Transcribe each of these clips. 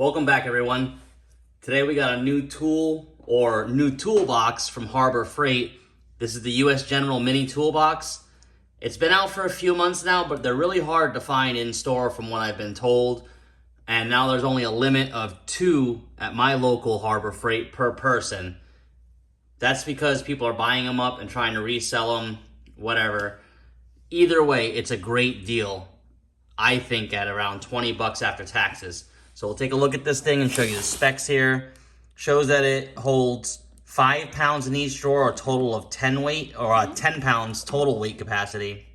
Welcome back, everyone. Today we got a new tool or new toolbox from Harbor Freight. This is the US General Mini Toolbox. It's been out for a few months now, but they're really hard to find in store from what I've been told. And now there's only a limit of 2 at my local Harbor Freight per person. That's because people are buying them up and trying to resell them, whatever. Either way, it's a great deal. I think at around 20 bucks after taxes. So we'll take a look at this thing and show you the specs here. Shows that it holds 5 pounds in each drawer, a total of 10 weight, or 10 pounds total weight capacity.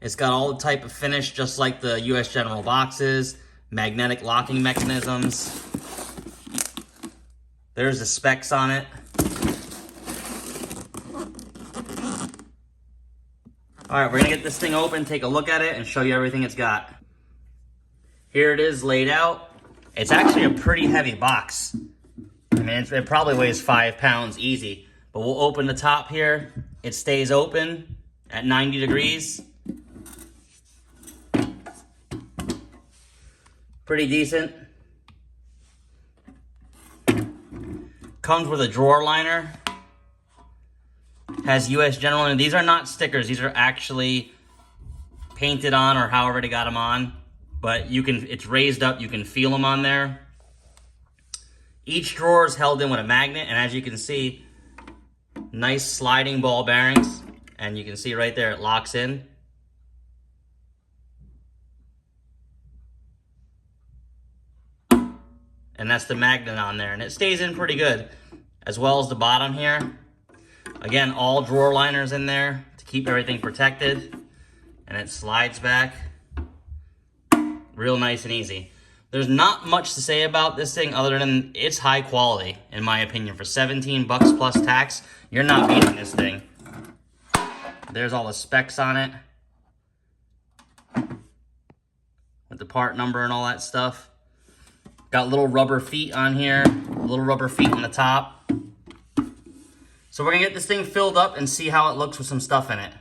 It's got all the type of finish just like the US General boxes, magnetic locking mechanisms. There's the specs on it. All right, we're gonna get this thing open, take a look at it, and show you everything it's got. Here it is laid out. It's actually a pretty heavy box. I mean, it probably weighs 5 pounds easy, but we'll open the top here. It stays open at 90 degrees. Pretty decent. Comes with a drawer liner. Has US General, and these are not stickers. These are actually painted on or however they got them on. But it's raised up, you can feel them on there. Each drawer is held in with a magnet, and as you can see, nice sliding ball bearings. And you can see right there, it locks in. And that's the magnet on there, and it stays in pretty good, as well as the bottom here. Again, all drawer liners in there to keep everything protected, and it slides back. Real nice and easy. There's not much to say about this thing other than it's high quality, in my opinion. For 17 bucks plus tax, you're not beating this thing. There's all the specs on it, with the part number and all that stuff. Got little rubber feet on here, little rubber feet on the top. So we're gonna get this thing filled up and see how it looks with some stuff in it.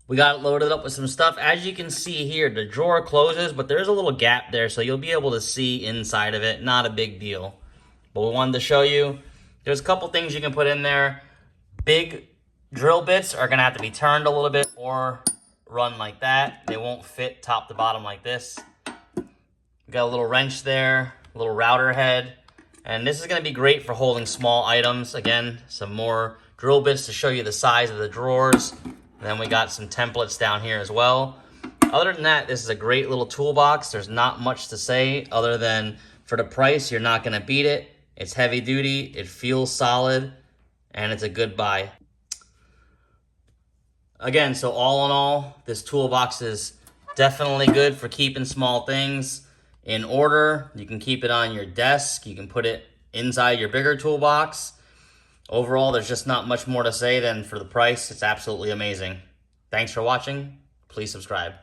We got it loaded up with some stuff. As you can see here, the drawer closes, but there's a little gap there, so you'll be able to see inside of it. Not a big deal. But we wanted to show you, there's a couple things you can put in there. Big drill bits are gonna have to be turned a little bit or run like that. They won't fit top to bottom like this. We got a little wrench there, a little router head. And this is gonna be great for holding small items. Again, some more drill bits to show you the size of the drawers. Then we got some templates down here as well. Other than that, this is a great little toolbox. There's not much to say other than for the price, you're not gonna beat it. It's heavy duty, it feels solid, and it's a good buy. Again, so all in all, this toolbox is definitely good for keeping small things in order. You can keep it on your desk. You can put it inside your bigger toolbox. Overall, there's just not much more to say than for the price. It's absolutely amazing. Thanks for watching. Please subscribe.